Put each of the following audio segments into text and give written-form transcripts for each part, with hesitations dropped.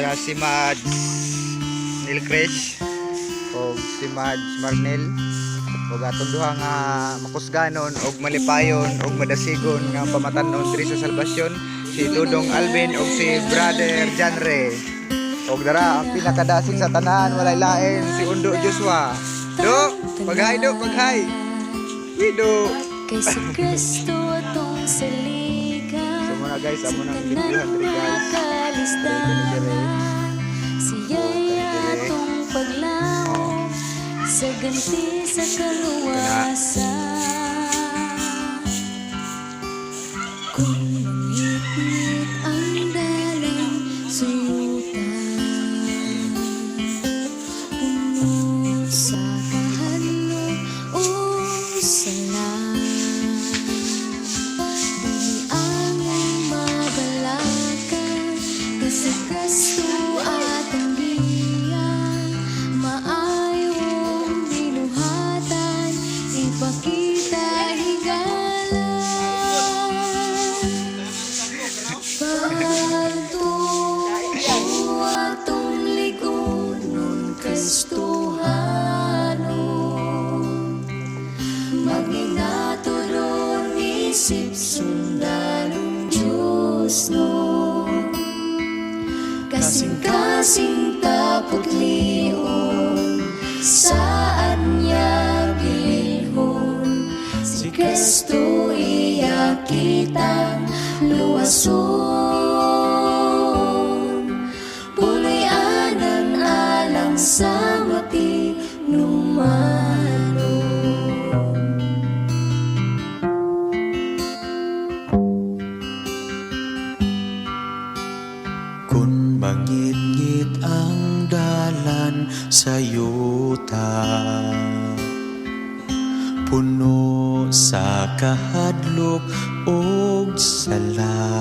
Dara si Mads Nilcresh o si Mads Marnel o atong duha nga makusganon og malipayon og madasigon nga pamatanon diri sa Salvasyon, si Dudong Alvin o si Brother Janre. Og dara ang pinakadasig sa tanan walay lain si Undo Joshua. Do, paghay do, paghay. Wido. Kay si Kristo atong saligan. So muna guys, amo nang lipuhan diri guys. Siya'y atong paglaom sa ganti sa kaluwasan. Kung mangipit ang dalang suyutan, puno sa kahadlok o sala, di ang mabalakan kasi Kristo atong giyan, maayong binuhatan, ipakita higala. Pagtuo atong ligonon Kristohanon, maginaturon isip sundalong Diyos nun, kasing-kasing tapot lion, saan niya bilihon, si Kristo iya kitang luwason, puloy-anan alang sa mati numanon. Kung mangit-ngit ang dalan sa yuta, puno sa kahadlok og sala,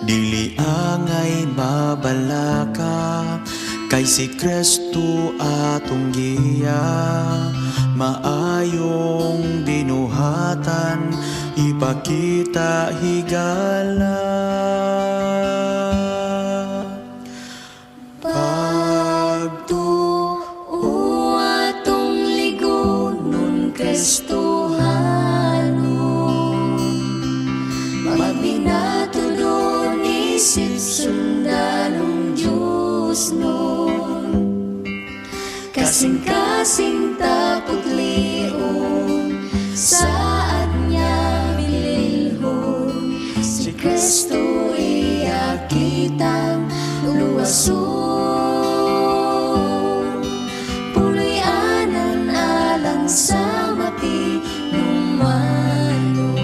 dili angay mabalaka, kay si Kristo atong giya, maayong binuhatan, ipakita higala. Pagtuo atong ligonon Kristohanon, magbinatudon isip sundalong Diyos nun, kasing-kasing tapot lion, saan niya bililhon, si Kristo iya kitang luwason, puloy-anan alang sa mati numanon.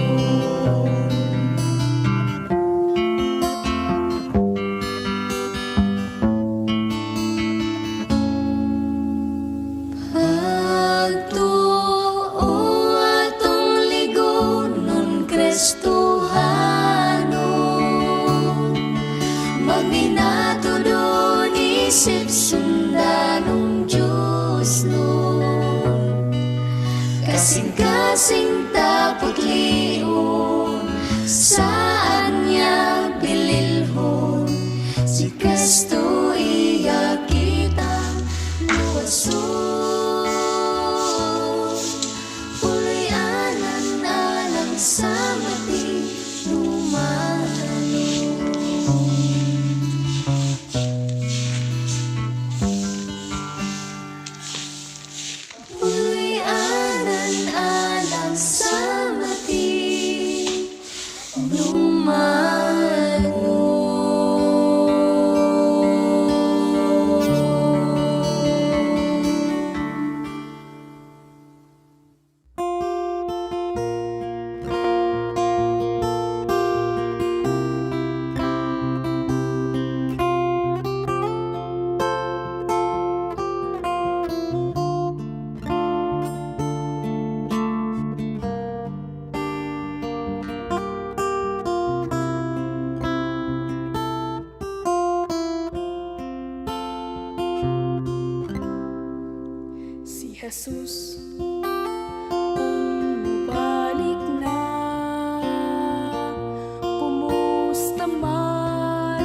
Pagtuo atong ligonon Kristohanon, maginatudon isip sundalong Diyos nun, kasing-kasing tapot lion, saan niya bililhon, si Kristo iya kitang luwason, puloy-anan alang sa mati numanon. Puloy-anan alang sa mati Jesus, kung balik na, kumusta man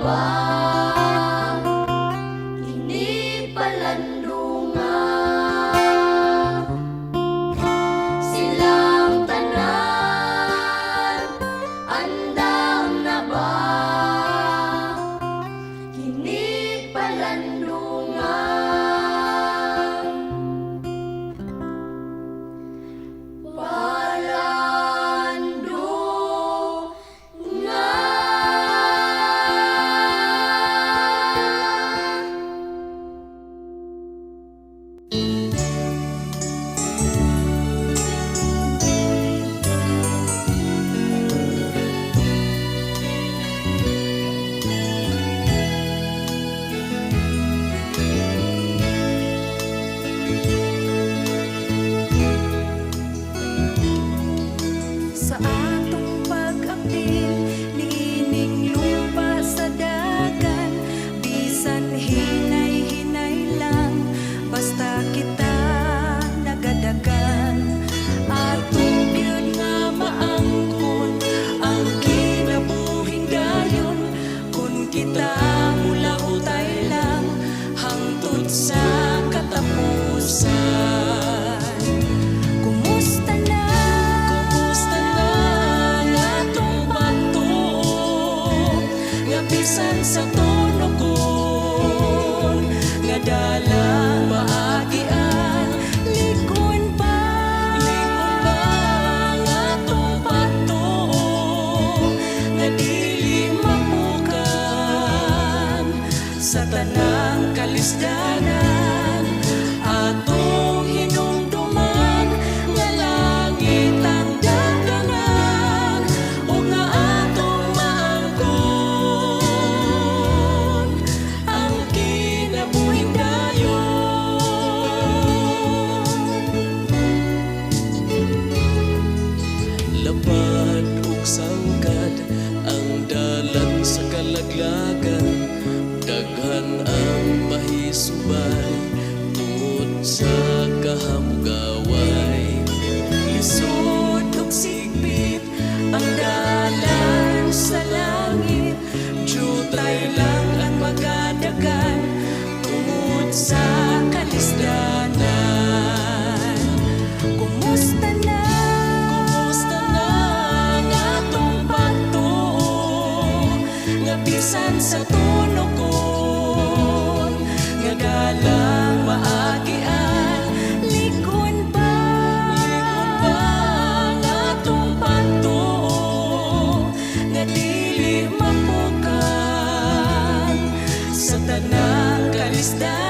ba kini palandungan silang tanan andam na ba kini palandungan sa atong pag-apil niining lupa sa dagan bisan hinay-hinay lang basta kita nagadagan atong gyud nga maangkon ang kinabuhing dayon kun kita mula utay lang hangtod sa katapusan. Kumusta na nga atong pagtuo nga bisan sa tunokon nga dalang maagian likon pa nga atong pagtuo nga dili mapukan sa tanang kalisdanan atong hinumduman nga langit ang dagdanan ug nga atong maangkon ang kinabuhing dayon. Lapad ug sangkad ang dalan sa kalaglagan, daghan ang mahisubay tungod sa kahamugaway. Lisod ug sigpit ang dalan sa langit jutay lang ang magadagan tungod sa kalisdanan. Kumusta na nga atong pagtuo nga bisan sa tunokon nga dalang maagian likon pa nga atong pagtuo nga dili mapukan sa tanang kalisdanan